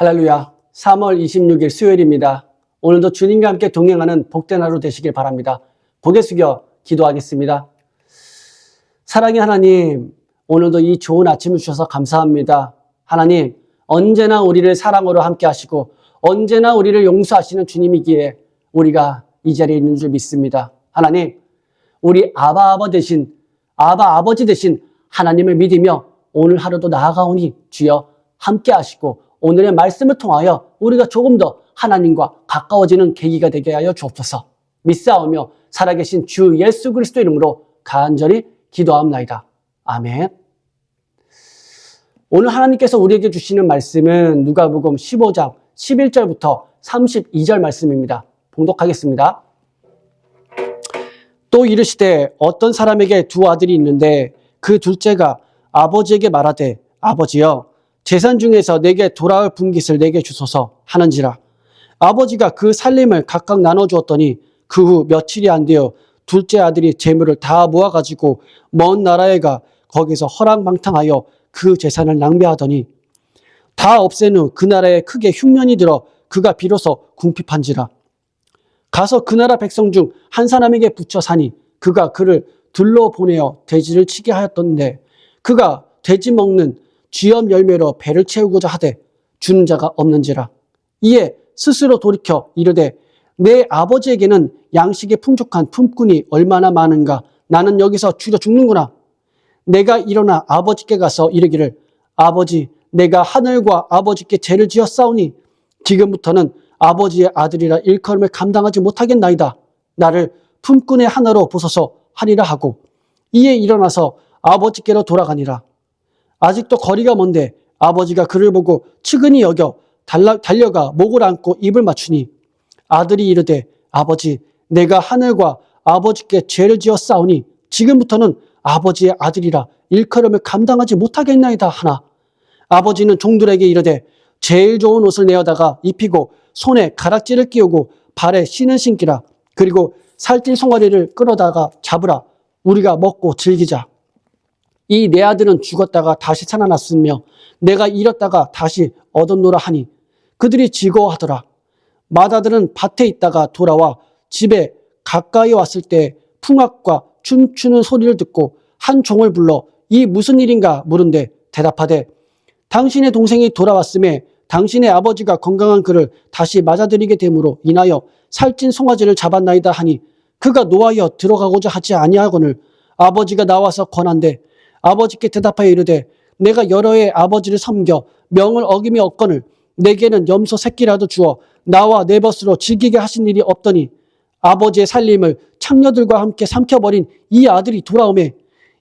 할렐루야. 3월 26일 수요일입니다. 오늘도 주님과 함께 동행하는 복된 하루 되시길 바랍니다. 고개 숙여 기도하겠습니다. 사랑의 하나님, 오늘도 이 좋은 아침을 주셔서 감사합니다. 하나님, 언제나 우리를 사랑으로 함께 하시고 언제나 우리를 용서하시는 주님이기에 우리가 이 자리에 있는 줄 믿습니다. 하나님, 우리 아버지 되신 하나님을 믿으며 오늘 하루도 나아가오니 주여 함께 하시고 오늘의 말씀을 통하여 우리가 조금 더 하나님과 가까워지는 계기가 되게 하여 주옵소서. 믿사오며 살아계신 주 예수 그리스도 이름으로 간절히 기도합나이다. 아멘. 오늘 하나님께서 우리에게 주시는 말씀은 누가복음 15장 11절부터 32절 말씀입니다. 봉독하겠습니다. 또 이르시되 어떤 사람에게 두 아들이 있는데 그 둘째가 아버지에게 말하되 아버지여 재산 중에서 내게 돌아올 분깃을 내게 주소서 하는지라. 아버지가 그 살림을 각각 나눠주었더니 그 후 며칠이 안 되어 둘째 아들이 재물을 다 모아가지고 먼 나라에 가 거기서 허랑방탕하여 그 재산을 낭비하더니 다 없앤 후 그 나라에 크게 흉년이 들어 그가 비로소 궁핍한지라. 가서 그 나라 백성 중 한 사람에게 붙여 사니 그가 그를 들러 보내어 돼지를 치게 하였던데 그가 돼지 먹는 쥐염 열매로 배를 채우고자 하되 주는 자가 없는지라. 이에 스스로 돌이켜 이르되 내 아버지에게는 양식에 풍족한 품꾼이 얼마나 많은가. 나는 여기서 줄여 죽는구나. 내가 일어나 아버지께 가서 이르기를 아버지, 내가 하늘과 아버지께 죄를 지었사오니 지금부터는 아버지의 아들이라 일컬음을 감당하지 못하겠나이다. 나를 품꾼의 하나로 보소서 하리라 하고 이에 일어나서 아버지께로 돌아가니라. 아직도 거리가 먼데 아버지가 그를 보고 측은히 여겨 달려가 목을 안고 입을 맞추니 아들이 이르되 아버지, 내가 하늘과 아버지께 죄를 지었사오니 지금부터는 아버지의 아들이라 일컬음을 감당하지 못하겠나이다 하나. 아버지는 종들에게 이르되 제일 좋은 옷을 내어다가 입히고 손에 가락지를 끼우고 발에 신을 신기라. 그리고 살찐 송아리를 끌어다가 잡으라. 우리가 먹고 즐기자. 이 내 아들은 죽었다가 다시 살아났으며 내가 잃었다가 다시 얻었노라 하니 그들이 즐거워하더라. 맏아들은 밭에 있다가 돌아와 집에 가까이 왔을 때 풍악과 춤추는 소리를 듣고 한 종을 불러 이 무슨 일인가 물은데 대답하되 당신의 동생이 돌아왔음에 당신의 아버지가 건강한 그를 다시 맞아들이게 됨으로 인하여 살찐 송아지를 잡았나이다 하니 그가 노하여 들어가고자 하지 아니하거늘 아버지가 나와서 권한대 아버지께 대답하여 이르되 내가 여러 해 아버지를 섬겨 명을 어김이 없거늘 내게는 염소 새끼라도 주어 나와 내 벗으로 즐기게 하신 일이 없더니 아버지의 살림을 창녀들과 함께 삼켜버린 이 아들이 돌아오매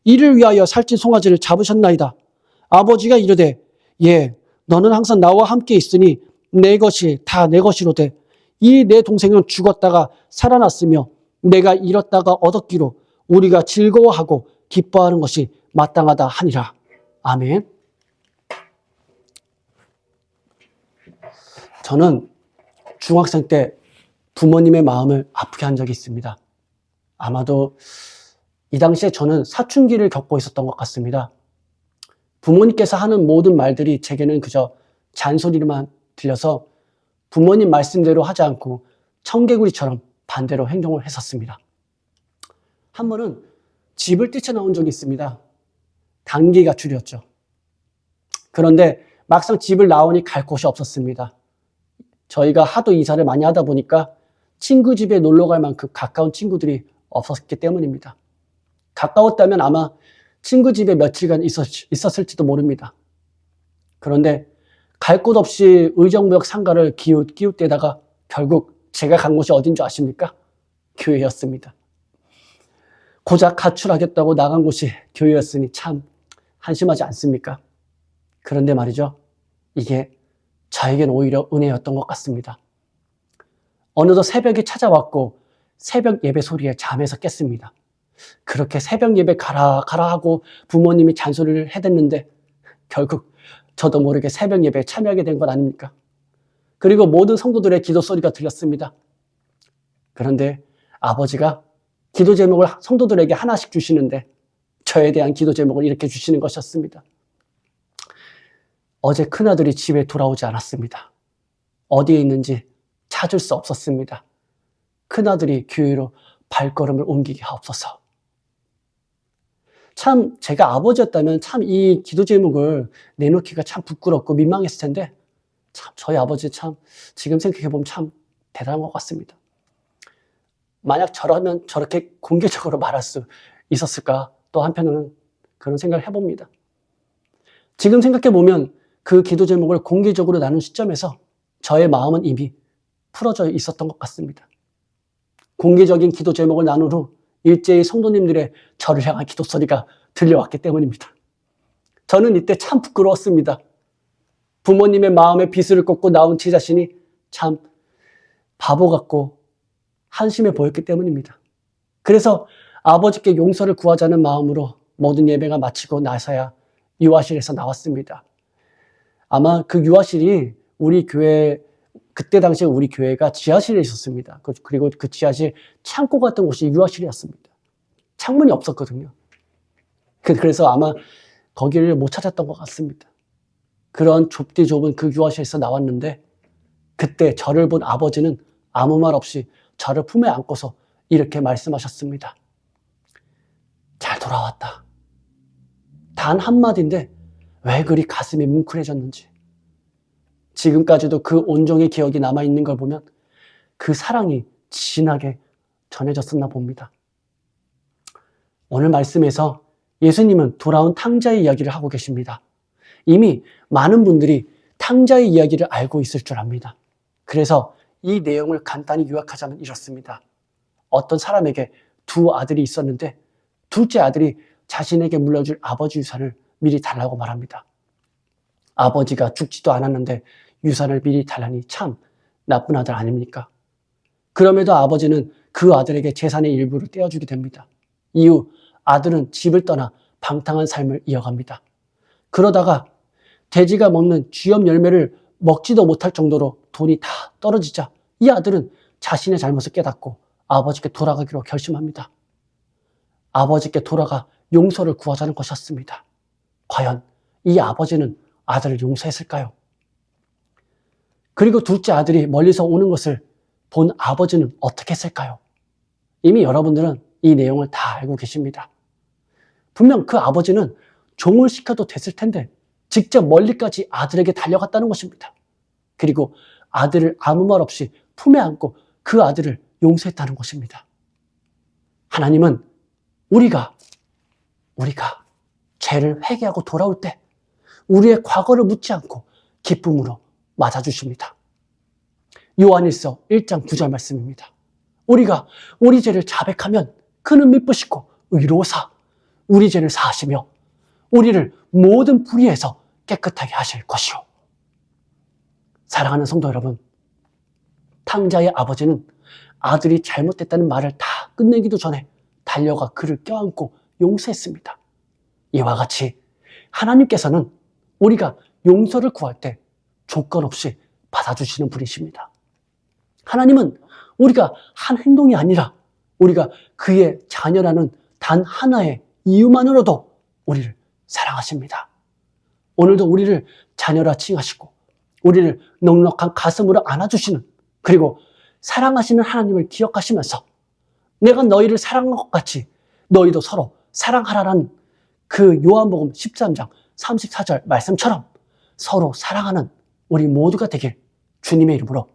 이를 위하여 살찐 송아지를 잡으셨나이다. 아버지가 이르되 예, 너는 항상 나와 함께 있으니 내 것이 다 내 것이로되 이 내 동생은 죽었다가 살아났으며 내가 잃었다가 얻었기로 우리가 즐거워하고 기뻐하는 것이 마땅하다 하니라. 아멘. 저는 중학생 때 부모님의 마음을 아프게 한 적이 있습니다. 아마도 이 당시에 저는 사춘기를 겪고 있었던 것 같습니다. 부모님께서 하는 모든 말들이 제게는 그저 잔소리만 들려서 부모님 말씀대로 하지 않고 청개구리처럼 반대로 행동을 했었습니다. 한 번은 집을 뛰쳐나온 적이 있습니다. 단기 가출이었죠. 그런데 막상 집을 나오니 갈 곳이 없었습니다. 저희가 하도 이사를 많이 하다 보니까 친구 집에 놀러 갈 만큼 가까운 친구들이 없었기 때문입니다. 가까웠다면 아마 친구 집에 며칠간 있었을지도 모릅니다. 그런데 갈 곳 없이 의정부역 상가를 기웃대다가 결국 제가 간 곳이 어딘 줄 아십니까? 교회였습니다. 고작 가출하겠다고 나간 곳이 교회였으니 참 한심하지 않습니까? 그런데 말이죠. 이게 저에겐 오히려 은혜였던 것 같습니다. 어느덧 새벽이 찾아왔고 새벽 예배 소리에 잠에서 깼습니다. 그렇게 새벽 예배 가라 하고 부모님이 잔소리를 해댔는데 결국 저도 모르게 새벽 예배에 참여하게 된 것 아닙니까? 그리고 모든 성도들의 기도 소리가 들렸습니다. 그런데 아버지가 기도 제목을 성도들에게 하나씩 주시는데 저에 대한 기도 제목을 이렇게 주시는 것이었습니다. 어제 큰아들이 집에 돌아오지 않았습니다. 어디에 있는지 찾을 수 없었습니다. 큰아들이 교회로 발걸음을 옮기게 하옵소서. 참 제가 아버지였다면 참 이 기도 제목을 내놓기가 참 부끄럽고 민망했을 텐데 참 저희 아버지 참 지금 생각해보면 참 대단한 것 같습니다. 만약 저라면 저렇게 공개적으로 말할 수 있었을까 또 한편으로는 그런 생각을 해봅니다. 지금 생각해보면 그 기도 제목을 공개적으로 나눈 시점에서 저의 마음은 이미 풀어져 있었던 것 같습니다. 공개적인 기도 제목을 나눈 후 일제히 성도님들의 저를 향한 기도 소리가 들려왔기 때문입니다. 저는 이때 참 부끄러웠습니다. 부모님의 마음에 비수를 꽂고 나온 제 자신이 참 바보 같고 한심해 보였기 때문입니다. 그래서 아버지께 용서를 구하자는 마음으로 모든 예배가 마치고 나서야 유아실에서 나왔습니다. 아마 그 유아실이 우리 교회, 그때 당시에 우리 교회가 지하실에 있었습니다. 그리고 그 지하실 창고 같은 곳이 유아실이었습니다. 창문이 없었거든요. 그래서 아마 거기를 못 찾았던 것 같습니다. 그런 좁디 좁은 그 유아실에서 나왔는데 그때 저를 본 아버지는 아무 말 없이 저를 품에 안고서 이렇게 말씀하셨습니다. 잘 돌아왔다. 단 한마디인데 왜 그리 가슴이 뭉클해졌는지. 지금까지도 그 온종의 기억이 남아있는 걸 보면 그 사랑이 진하게 전해졌었나 봅니다. 오늘 말씀에서 예수님은 돌아온 탕자의 이야기를 하고 계십니다. 이미 많은 분들이 탕자의 이야기를 알고 있을 줄 압니다. 그래서 이 내용을 간단히 요약하자면 이렇습니다. 어떤 사람에게 두 아들이 있었는데 둘째 아들이 자신에게 물려줄 아버지 유산을 미리 달라고 말합니다. 아버지가 죽지도 않았는데 유산을 미리 달라니 참 나쁜 아들 아닙니까? 그럼에도 아버지는 그 아들에게 재산의 일부를 떼어주게 됩니다. 이후 아들은 집을 떠나 방탕한 삶을 이어갑니다. 그러다가 돼지가 먹는 쥐염 열매를 먹지도 못할 정도로 돈이 다 떨어지자 이 아들은 자신의 잘못을 깨닫고 아버지께 돌아가기로 결심합니다. 아버지께 돌아가 용서를 구하자는 것이었습니다. 과연 이 아버지는 아들을 용서했을까요? 그리고 둘째 아들이 멀리서 오는 것을 본 아버지는 어떻게 했을까요? 이미 여러분들은 이 내용을 다 알고 계십니다. 분명 그 아버지는 종을 시켜도 됐을 텐데 직접 멀리까지 아들에게 달려갔다는 것입니다. 그리고 아들을 아무 말 없이 품에 안고 그 아들을 용서했다는 것입니다. 하나님은 우리가 죄를 회개하고 돌아올 때 우리의 과거를 묻지 않고 기쁨으로 맞아주십니다. 요한일서 1장 9절 말씀입니다. 우리가 우리 죄를 자백하면 그는 미쁘시고 의로우사 우리 죄를 사하시며 우리를 모든 불의에서 깨끗하게 하실 것이요. 사랑하는 성도 여러분, 탕자의 아버지는 아들이 잘못됐다는 말을 다 끝내기도 전에 달려가 그를 껴안고 용서했습니다. 이와 같이 하나님께서는 우리가 용서를 구할 때 조건 없이 받아주시는 분이십니다. 하나님은 우리가 한 행동이 아니라 우리가 그의 자녀라는 단 하나의 이유만으로도 우리를 사랑하십니다. 오늘도 우리를 자녀라 칭하시고 우리를 넉넉한 가슴으로 안아주시는, 그리고 사랑하시는 하나님을 기억하시면서 내가 너희를 사랑한 것 같이 너희도 서로 사랑하라는 그 요한복음 13장 34절 말씀처럼 서로 사랑하는 우리 모두가 되길 주님의 이름으로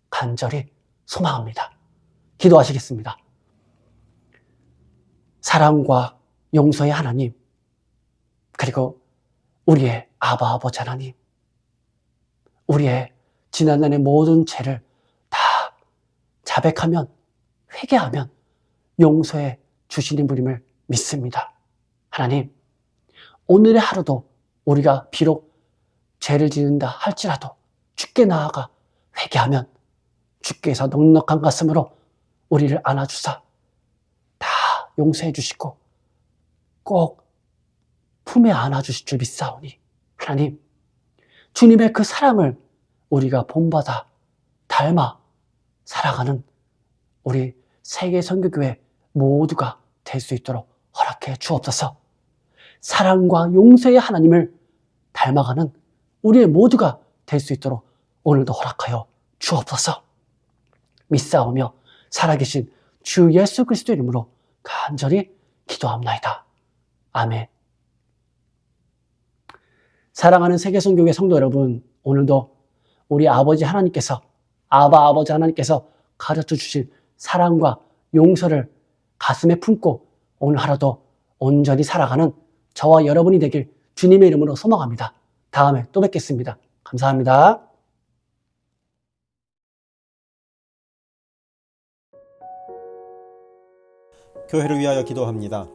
간절히 소망합니다. 기도하시겠습니다. 사랑과 용서의 하나님, 그리고 우리의 아버지 하나님, 우리의 지난날의 모든 죄를 다 자백하면, 회개하면 용서해 주시는 분임을 믿습니다. 하나님, 오늘의 하루도 우리가 비록 죄를 지은다 할지라도 주께 나아가 회개하면 주께서 넉넉한 가슴으로 우리를 안아주사 다 용서해 주시고 꼭 품에 안아주실 줄 믿사오니, 하나님, 주님의 그 사랑을 우리가 본받아 닮아 살아가는 우리 세계선교교회 모두가 될 수 있도록 허락해 주옵소서. 사랑과 용서의 하나님을 닮아가는 우리의 모두가 될 수 있도록 오늘도 허락하여 주옵소서. 믿사오며 살아계신 주 예수 그리스도 이름으로 간절히 기도합나이다. 아멘. 사랑하는 세계성교회 성도 여러분, 오늘도 우리 아버지 하나님께서, 아버지 하나님께서 가르쳐 주신 사랑과 용서를 가슴에 품고 오늘 하루도 온전히 살아가는 저와 여러분이 되길 주님의 이름으로 소망합니다. 다음에 또 뵙겠습니다. 감사합니다. 교회를 위하여 기도합니다.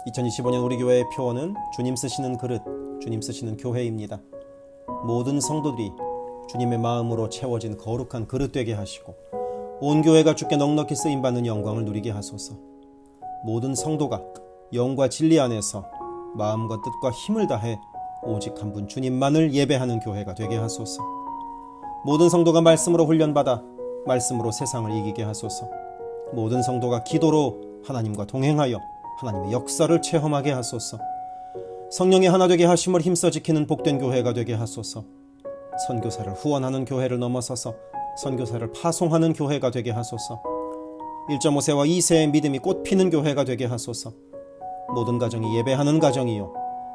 2025년 우리 교회의 표어는 주님 쓰시는 그릇, 주님 쓰시는 교회입니다. 모든 성도들이 주님의 마음으로 채워진 거룩한 그릇 되게 하시고 온 교회가 주께 넉넉히 쓰임받는 영광을 누리게 하소서. 모든 성도가 영과 진리 안에서 마음과 뜻과 힘을 다해 오직 한 분 주님만을 예배하는 교회가 되게 하소서. 모든 성도가 말씀으로 훈련받아 말씀으로 세상을 이기게 하소서. 모든 성도가 기도로 하나님과 동행하여 하나님의 역사를 체험하게 하소서. 성령의 하나 되게 하심을 힘써 지키는 복된 교회가 되게 하소서. 선교사를 후원하는 교회를 넘어서서 선교사를 파송하는 교회가 되게 하소서. 1.5세와 2세의 믿음이 꽃피는 교회가 되게 하소서. 모든 가정이 예배하는 가정이요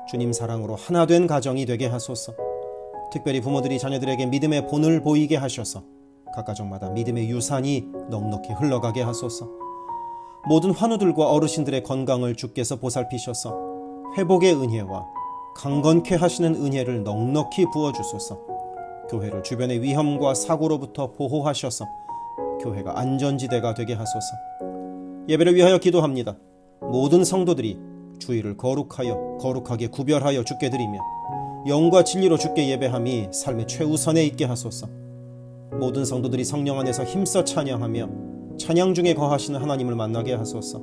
주님 사랑으로 하나 된 가정이 되게 하소서. 특별히 부모들이 자녀들에게 믿음의 본을 보이게 하셔서 각 가정마다 믿음의 유산이 넉넉히 흘러가게 하소서. 모든 환우들과 어르신들의 건강을 주께서 보살피셔서 회복의 은혜와 강건케 하시는 은혜를 넉넉히 부어주소서. 교회를 주변의 위험과 사고로부터 보호하셔서 교회가 안전지대가 되게 하소서. 예배를 위하여 기도합니다. 모든 성도들이 주의를 거룩하게 구별하여 주께 드리며 영과 진리로 주께 예배함이 삶의 최우선에 있게 하소서. 모든 성도들이 성령 안에서 힘써 찬양하며 찬양 중에 거하시는 하나님을 만나게 하소서.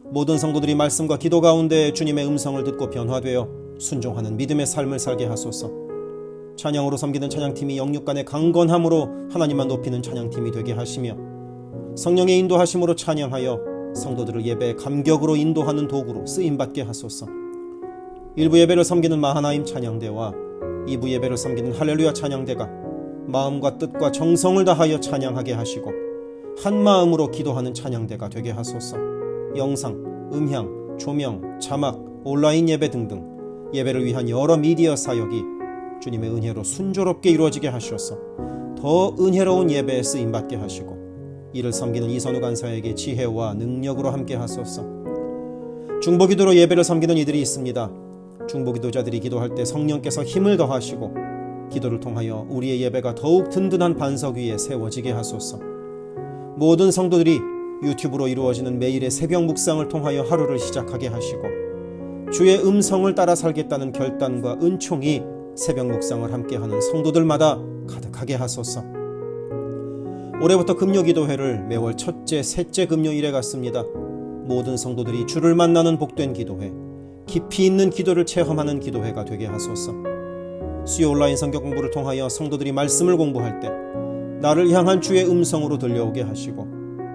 모든 성도들이 말씀과 기도 가운데 주님의 음성을 듣고 변화되어 순종하는 믿음의 삶을 살게 하소서. 찬양으로 섬기는 찬양팀이 영육간의 강건함으로 하나님만 높이는 찬양팀이 되게 하시며 성령의 인도하심으로 찬양하여 성도들을 예배의 감격으로 인도하는 도구로 쓰임받게 하소서. 1부 예배를 섬기는 마하나임 찬양대와 2부 예배를 섬기는 할렐루야 찬양대가 마음과 뜻과 정성을 다하여 찬양하게 하시고 한 마음으로 기도하는 찬양대가 되게 하소서. 영상, 음향, 조명, 자막, 온라인 예배 등등 예배를 위한 여러 미디어 사역이 주님의 은혜로 순조롭게 이루어지게 하셔서 더 은혜로운 예배에 쓰임받게 하시고 이를 섬기는 이선우 간사에게 지혜와 능력으로 함께 하소서. 중보기도로 예배를 섬기는 이들이 있습니다. 중보기도자들이 기도할 때 성령께서 힘을 더하시고 기도를 통하여 우리의 예배가 더욱 든든한 반석 위에 세워지게 하소서. 모든 성도들이 유튜브로 이루어지는 매일의 새벽 묵상을 통하여 하루를 시작하게 하시고 주의 음성을 따라 살겠다는 결단과 은총이 새벽 묵상을 함께하는 성도들마다 가득하게 하소서. 올해부터 금요기도회를 매월 첫째, 셋째 금요일에 갖습니다. 모든 성도들이 주를 만나는 복된 기도회, 깊이 있는 기도를 체험하는 기도회가 되게 하소서. 수요 온라인 성경 공부를 통하여 성도들이 말씀을 공부할 때 나를 향한 주의 음성으로 들려오게 하시고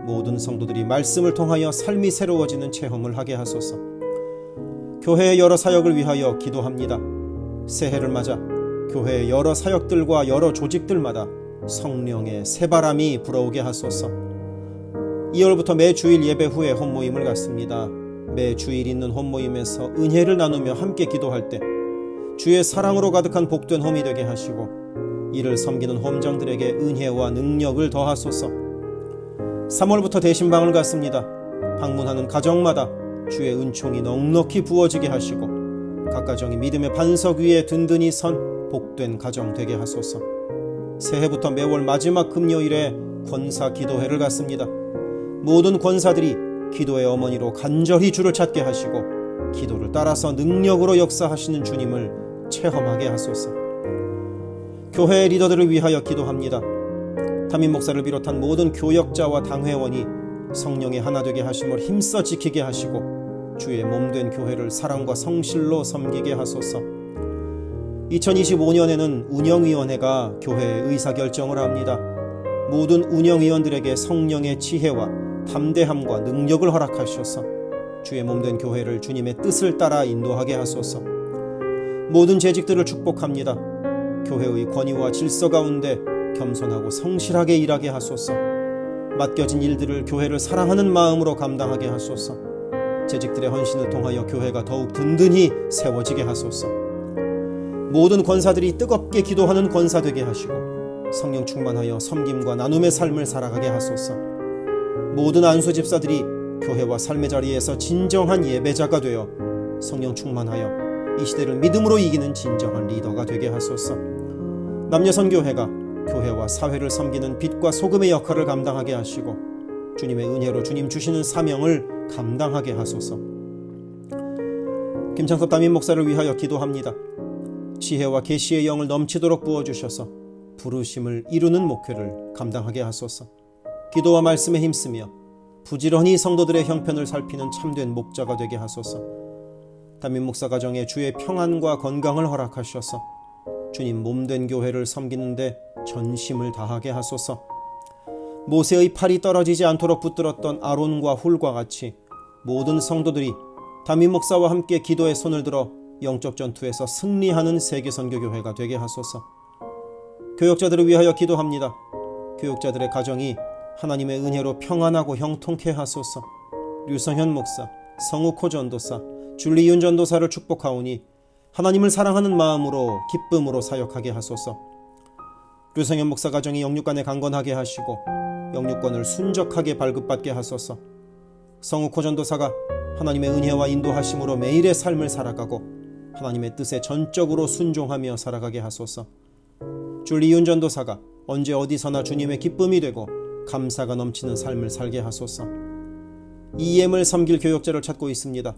모든 성도들이 말씀을 통하여 삶이 새로워지는 체험을 하게 하소서. 교회의 여러 사역을 위하여 기도합니다. 새해를 맞아 교회의 여러 사역들과 여러 조직들마다 성령의 새바람이 불어오게 하소서. 2월부터 매 주일 예배 후에 홈모임을 갖습니다. 매 주일 있는 홈모임에서 은혜를 나누며 함께 기도할 때 주의 사랑으로 가득한 복된 홈이 되게 하시고 이를 섬기는 홈장들에게 은혜와 능력을 더하소서. 3월부터 대신방을 갖습니다. 방문하는 가정마다 주의 은총이 넉넉히 부어지게 하시고 각 가정이 믿음의 반석 위에 든든히 선 복된 가정 되게 하소서. 새해부터 매월 마지막 금요일에 권사 기도회를 갖습니다. 모든 권사들이 기도의 어머니로 간절히 주를 찾게 하시고 기도를 따라서 능력으로 역사하시는 주님을 체험하게 하소서. 교회의 리더들을 위하여 기도합니다. 담임 목사를 비롯한 모든 교역자와 당회원이 성령의 하나 되게 하심을 힘써 지키게 하시고 주의 몸된 교회를 사랑과 성실로 섬기게 하소서. 2025년에는 운영위원회가 교회의 의사결정을 합니다. 모든 운영위원들에게 성령의 지혜와 담대함과 능력을 허락하셔서 주의 몸된 교회를 주님의 뜻을 따라 인도하게 하소서. 모든 재직들을 축복합니다. 교회의 권위와 질서 가운데 겸손하고 성실하게 일하게 하소서. 맡겨진 일들을 교회를 사랑하는 마음으로 감당하게 하소서. 재직들의 헌신을 통하여 교회가 더욱 든든히 세워지게 하소서. 모든 권사들이 뜨겁게 기도하는 권사 되게 하시고 성령 충만하여 섬김과 나눔의 삶을 살아가게 하소서. 모든 안수 집사들이 교회와 삶의 자리에서 진정한 예배자가 되어 성령 충만하여 이 시대를 믿음으로 이기는 진정한 리더가 되게 하소서. 남녀선교회가 교회와 사회를 섬기는 빛과 소금의 역할을 감당하게 하시고 주님의 은혜로 주님 주시는 사명을 감당하게 하소서. 김창섭 담임 목사를 위하여 기도합니다. 지혜와 계시의 영을 넘치도록 부어주셔서 부르심을 이루는 목회를 감당하게 하소서. 기도와 말씀에 힘쓰며 부지런히 성도들의 형편을 살피는 참된 목자가 되게 하소서. 담임 목사 가정에 주의 평안과 건강을 허락하셔서 주님 몸된 교회를 섬기는데 전심을 다하게 하소서. 모세의 팔이 떨어지지 않도록 붙들었던 아론과 훌과 같이 모든 성도들이 담임 목사와 함께 기도의 손을 들어 영적 전투에서 승리하는 세계선교교회가 되게 하소서. 교역자들을 위하여 기도합니다. 교역자들의 가정이 하나님의 은혜로 평안하고 형통케 하소서. 류성현 목사, 성욱호 전도사, 줄리윤 전도사를 축복하오니 하나님을 사랑하는 마음으로 기쁨으로 사역하게 하소서. 류성현 목사 가정이 영육간에 강건하게 하시고 영육권을 순적하게 발급받게 하소서. 성욱호 전도사가 하나님의 은혜와 인도하심으로 매일의 삶을 살아가고 하나님의 뜻에 전적으로 순종하며 살아가게 하소서. 줄리윤 전도사가 언제 어디서나 주님의 기쁨이 되고 감사가 넘치는 삶을 살게 하소서. EM을 섬길 교역자를 찾고 있습니다.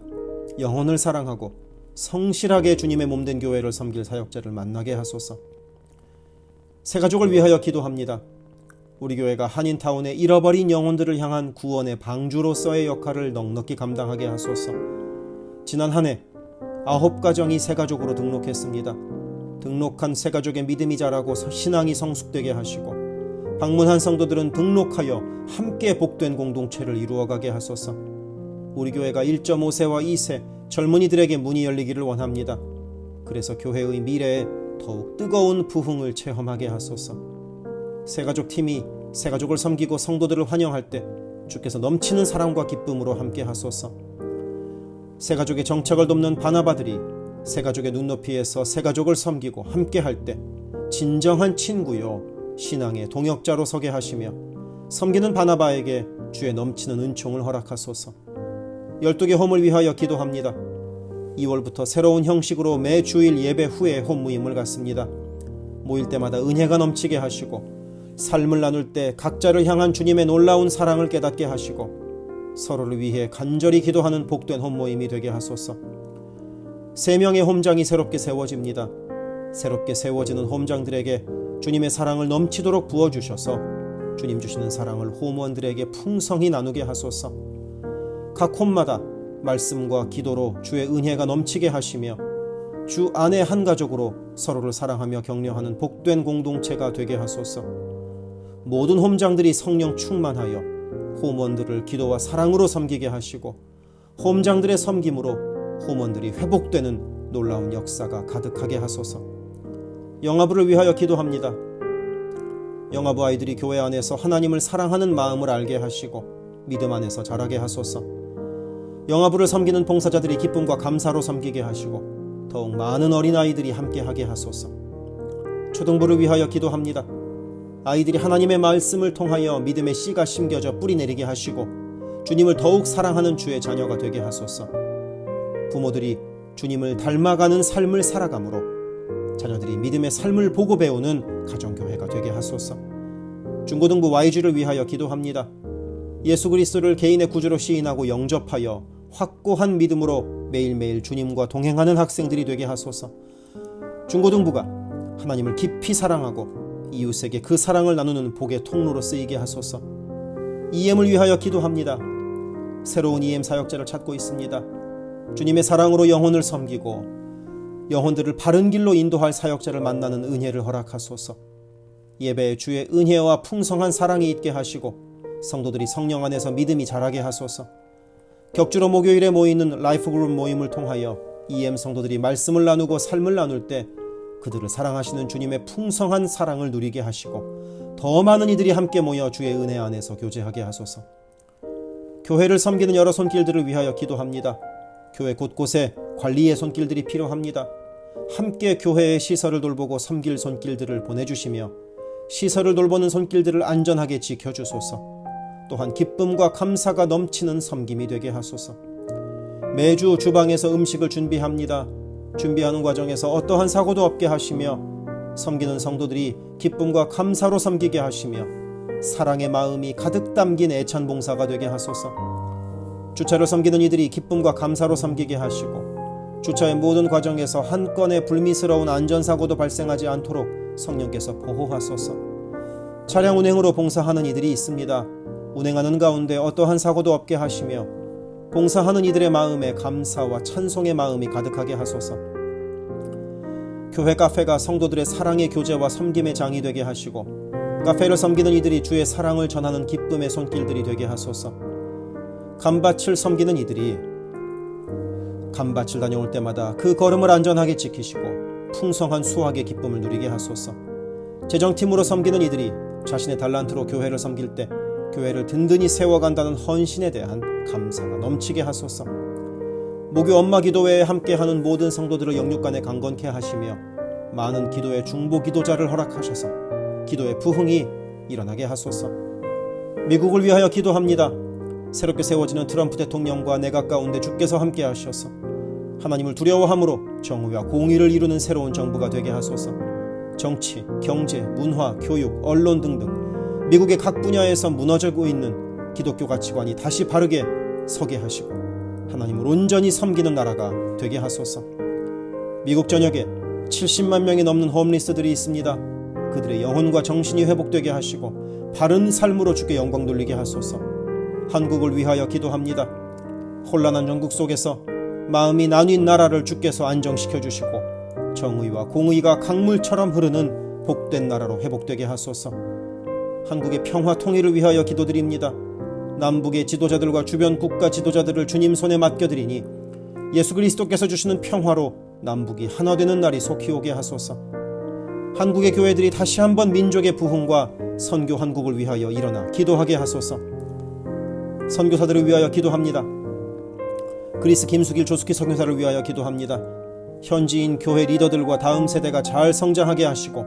영혼을 사랑하고 성실하게 주님의 몸된 교회를 섬길 사역자를 만나게 하소서. 새가족을 위하여 기도합니다. 우리 교회가 한인타운의 잃어버린 영혼들을 향한 구원의 방주로서의 역할을 넉넉히 감당하게 하소서. 지난 한 해 9가정이 새가족으로 등록했습니다. 등록한 새가족의 믿음이 자라고 신앙이 성숙되게 하시고 방문한 성도들은 등록하여 함께 복된 공동체를 이루어가게 하소서. 우리 교회가 1.5세와 2세 젊은이들에게 문이 열리기를 원합니다. 그래서 교회의 미래에 더욱 뜨거운 부흥을 체험하게 하소서. 새가족 팀이 새가족을 섬기고 성도들을 환영할 때 주께서 넘치는 사랑과 기쁨으로 함께 하소서. 새가족의 정착을 돕는 바나바들이 새가족의 눈높이에서 새가족을 섬기고 함께 할 때 진정한 친구요 신앙의 동역자로 서게 하시며 섬기는 바나바에게 주의 넘치는 은총을 허락하소서. 12개 홈을 위하여 기도합니다. 2월부터 새로운 형식으로 매 주일 예배 후에 홈 모임을 갖습니다. 모일 때마다 은혜가 넘치게 하시고 삶을 나눌 때 각자를 향한 주님의 놀라운 사랑을 깨닫게 하시고 서로를 위해 간절히 기도하는 복된 홈 모임이 되게 하소서. 3명의 홈장이 새롭게 세워집니다. 새롭게 세워지는 홈장들에게 주님의 사랑을 넘치도록 부어주셔서 주님 주시는 사랑을 홈원들에게 풍성히 나누게 하소서. 각 홈마다 말씀과 기도로 주의 은혜가 넘치게 하시며 주 안에 한 가족으로 서로를 사랑하며 격려하는 복된 공동체가 되게 하소서. 모든 홈장들이 성령 충만하여 홈원들을 기도와 사랑으로 섬기게 하시고 홈장들의 섬김으로 홈원들이 회복되는 놀라운 역사가 가득하게 하소서. 영아부를 위하여 기도합니다. 영아부 아이들이 교회 안에서 하나님을 사랑하는 마음을 알게 하시고 믿음 안에서 자라게 하소서. 영아부를 섬기는 봉사자들이 기쁨과 감사로 섬기게 하시고 더욱 많은 어린아이들이 함께하게 하소서. 초등부를 위하여 기도합니다. 아이들이 하나님의 말씀을 통하여 믿음의 씨가 심겨져 뿌리 내리게 하시고 주님을 더욱 사랑하는 주의 자녀가 되게 하소서. 부모들이 주님을 닮아가는 삶을 살아가므로 자녀들이 믿음의 삶을 보고 배우는 가정교회가 되게 하소서. 중고등부 YG를 위하여 기도합니다. 예수 그리스도를 개인의 구주로 시인하고 영접하여 확고한 믿음으로 매일매일 주님과 동행하는 학생들이 되게 하소서. 중고등부가 하나님을 깊이 사랑하고 이웃에게 그 사랑을 나누는 복의 통로로 쓰이게 하소서. EM을 위하여 기도합니다. 새로운 EM 사역자를 찾고 있습니다. 주님의 사랑으로 영혼을 섬기고 영혼들을 바른 길로 인도할 사역자를 만나는 은혜를 허락하소서. 예배에 주의 은혜와 풍성한 사랑이 있게 하시고 성도들이 성령 안에서 믿음이 자라게 하소서. 격주로 목요일에 모이는 라이프그룹 모임을 통하여 EM 성도들이 말씀을 나누고 삶을 나눌 때 그들을 사랑하시는 주님의 풍성한 사랑을 누리게 하시고 더 많은 이들이 함께 모여 주의 은혜 안에서 교제하게 하소서. 교회를 섬기는 여러 손길들을 위하여 기도합니다. 교회 곳곳에 관리의 손길들이 필요합니다. 함께 교회의 시설을 돌보고 섬길 손길들을 보내주시며 시설을 돌보는 손길들을 안전하게 지켜주소서. 또한 기쁨과 감사가 넘치는 섬김이 되게 하소서. 매주 주방에서 음식을 준비합니다. 준비하는 과정에서 어떠한 사고도 없게 하시며 섬기는 성도들이 기쁨과 감사로 섬기게 하시며 사랑의 마음이 가득 담긴 애찬 봉사가 되게 하소서. 주차를 섬기는 이들이 기쁨과 감사로 섬기게 하시고 주차의 모든 과정에서 한 건의 불미스러운 안전사고도 발생하지 않도록 성령께서 보호하소서. 차량 운행으로 봉사하는 이들이 있습니다. 운행하는 가운데 어떠한 사고도 없게 하시며 봉사하는 이들의 마음에 감사와 찬송의 마음이 가득하게 하소서. 교회 카페가 성도들의 사랑의 교제와 섬김의 장이 되게 하시고 카페를 섬기는 이들이 주의 사랑을 전하는 기쁨의 손길들이 되게 하소서. 감밭을 섬기는 이들이 감밭을 다녀올 때마다 그 걸음을 안전하게 지키시고 풍성한 수확의 기쁨을 누리게 하소서. 재정팀으로 섬기는 이들이 자신의 달란트로 교회를 섬길 때 교회를 든든히 세워간다는 헌신에 대한 감사가 넘치게 하소서. 목요 엄마 기도회에 함께하는 모든 성도들을 영육간에 강건케 하시며 많은 기도의 중보 기도자를 허락하셔서 기도의 부흥이 일어나게 하소서. 미국을 위하여 기도합니다. 새롭게 세워지는 트럼프 대통령과 내각 가운데 주께서 함께 하셔서 하나님을 두려워함으로 정의와 공의를 이루는 새로운 정부가 되게 하소서. 정치, 경제, 문화, 교육, 언론 등등 미국의 각 분야에서 무너지고 있는 기독교 가치관이 다시 바르게 서게 하시고 하나님을 온전히 섬기는 나라가 되게 하소서. 미국 전역에 70만 명이 넘는 홈리스들이 있습니다. 그들의 영혼과 정신이 회복되게 하시고 바른 삶으로 주께 영광 돌리게 하소서. 한국을 위하여 기도합니다. 혼란한 전국 속에서 마음이 나뉜 나라를 주께서 안정시켜 주시고 정의와 공의가 강물처럼 흐르는 복된 나라로 회복되게 하소서. 한국의 평화 통일을 위하여 기도드립니다. 남북의 지도자들과 주변 국가 지도자들을 주님 손에 맡겨드리니 예수 그리스도께서 주시는 평화로 남북이 하나 되는 날이 속히 오게 하소서. 한국의 교회들이 다시 한번 민족의 부흥과 선교 한국을 위하여 일어나 기도하게 하소서. 선교사들을 위하여 기도합니다. 그리스 김수길 조숙희 선교사를 위하여 기도합니다. 현지인 교회 리더들과 다음 세대가 잘 성장하게 하시고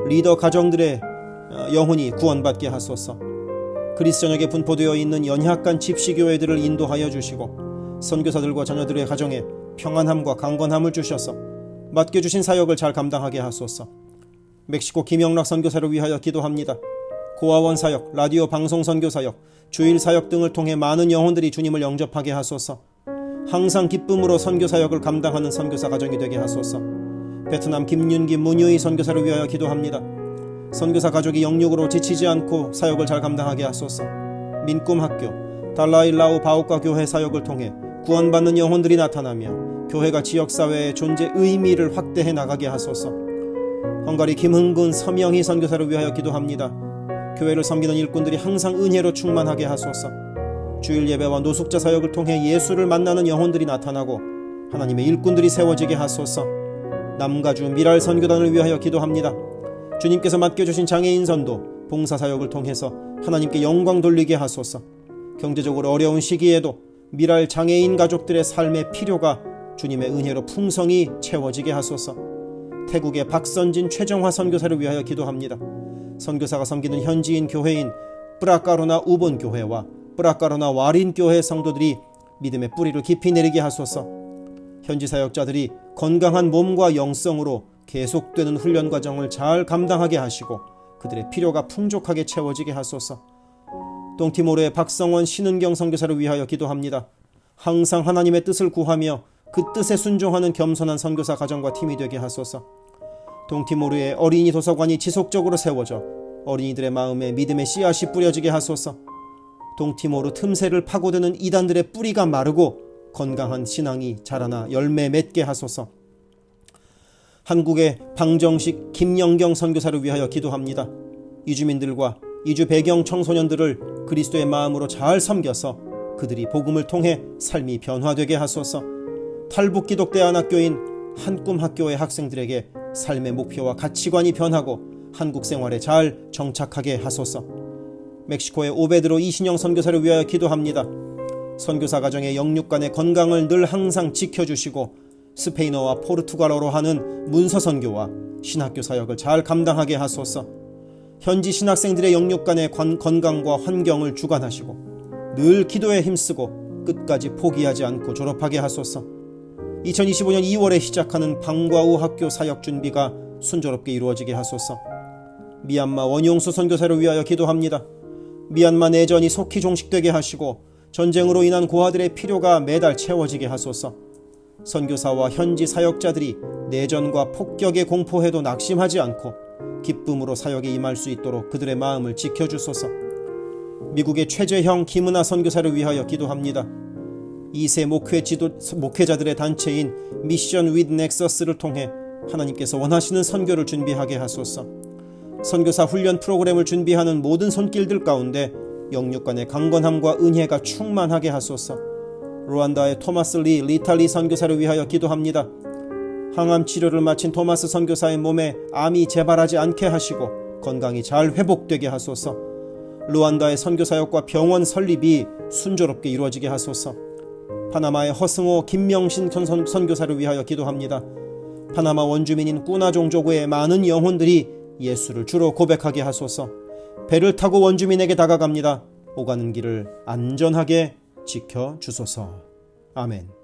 리더 가정들의 영혼이 구원받게 하소서. 그리스 전역에 분포되어 있는 연약한 집시교회들을 인도하여 주시고 선교사들과 자녀들의 가정에 평안함과 강건함을 주셔서 맡겨주신 사역을 잘 감당하게 하소서. 멕시코 김영락 선교사를 위하여 기도합니다. 고아원 사역, 라디오 방송 선교 사역, 주일 사역 등을 통해 많은 영혼들이 주님을 영접하게 하소서. 항상 기쁨으로 선교 사역을 감당하는 선교사 가정이 되게 하소서. 베트남 김윤기 문유희 선교사를 위하여 기도합니다. 선교사 가족이 영육으로 지치지 않고 사역을 잘 감당하게 하소서. 민꿈학교, 달라일라오 바오카 교회 사역을 통해 구원받는 영혼들이 나타나며 교회가 지역사회의 존재 의미를 확대해 나가게 하소서. 헝가리 김흥근 서명희 선교사를 위하여 기도합니다. 교회를 섬기는 일꾼들이 항상 은혜로 충만하게 하소서. 주일 예배와 노숙자 사역을 통해 예수를 만나는 영혼들이 나타나고 하나님의 일꾼들이 세워지게 하소서. 남가주 미랄 선교단을 위하여 기도합니다. 주님께서 맡겨주신 장애인 선도, 봉사사역을 통해서 하나님께 영광 돌리게 하소서. 경제적으로 어려운 시기에도 미랄 장애인 가족들의 삶의 필요가 주님의 은혜로 풍성히 채워지게 하소서. 태국의 박선진 최정화 선교사를 위하여 기도합니다. 선교사가 섬기는 현지인 교회인 뿌라까로나 우본교회와 뿌라까로나 와린교회 성도들이 믿음의 뿌리를 깊이 내리게 하소서. 현지 사역자들이 건강한 몸과 영성으로 계속되는 훈련 과정을 잘 감당하게 하시고 그들의 필요가 풍족하게 채워지게 하소서. 동티모르의 박성원 신은경 선교사를 위하여 기도합니다. 항상 하나님의 뜻을 구하며 그 뜻에 순종하는 겸손한 선교사 가정과 팀이 되게 하소서. 동티모르의 어린이 도서관이 지속적으로 세워져 어린이들의 마음에 믿음의 씨앗이 뿌려지게 하소서. 동티모르 틈새를 파고드는 이단들의 뿌리가 마르고 건강한 신앙이 자라나 열매 맺게 하소서. 한국의 방정식 김영경 선교사를 위하여 기도합니다. 이주민들과 이주 배경 청소년들을 그리스도의 마음으로 잘 섬겨서 그들이 복음을 통해 삶이 변화되게 하소서. 탈북기독대안학교인 한꿈학교의 학생들에게 삶의 목표와 가치관이 변하고 한국 생활에 잘 정착하게 하소서. 멕시코의 오베드로 이신영 선교사를 위하여 기도합니다. 선교사 가정의 영육간의 건강을 늘 항상 지켜주시고 스페인어와 포르투갈어로 하는 문서 선교와 신학교 사역을 잘 감당하게 하소서. 현지 신학생들의 영육간의 건강과 환경을 주관하시고 늘 기도에 힘쓰고 끝까지 포기하지 않고 졸업하게 하소서. 2025년 2월에 시작하는 방과후 학교 사역 준비가 순조롭게 이루어지게 하소서. 미얀마 원용수 선교사를 위하여 기도합니다. 미얀마 내전이 속히 종식되게 하시고 전쟁으로 인한 고아들의 필요가 매달 채워지게 하소서. 선교사와 현지 사역자들이 내전과 폭격의 공포에도 낙심하지 않고 기쁨으로 사역에 임할 수 있도록 그들의 마음을 지켜주소서. 미국의 최재형 김은아 선교사를 위하여 기도합니다. 2세 목회자들의 단체인 미션 윗 넥서스를 통해 하나님께서 원하시는 선교를 준비하게 하소서. 선교사 훈련 프로그램을 준비하는 모든 손길들 가운데 영육간의 강건함과 은혜가 충만하게 하소서. 루안다의 토마스 리탈리 선교사를 위하여 기도합니다. 항암 치료를 마친 토마스 선교사의 몸에 암이 재발하지 않게 하시고 건강이 잘 회복되게 하소서. 루안다의 선교사역과 병원 설립이 순조롭게 이루어지게 하소서. 파나마의 허승호 김명신 선교사를 위하여 기도합니다. 파나마 원주민인 꾸나 종족의 많은 영혼들이 예수를 주로 고백하게 하소서. 배를 타고 원주민에게 다가갑니다. 오가는 길을 안전하게 지켜주소서. 아멘.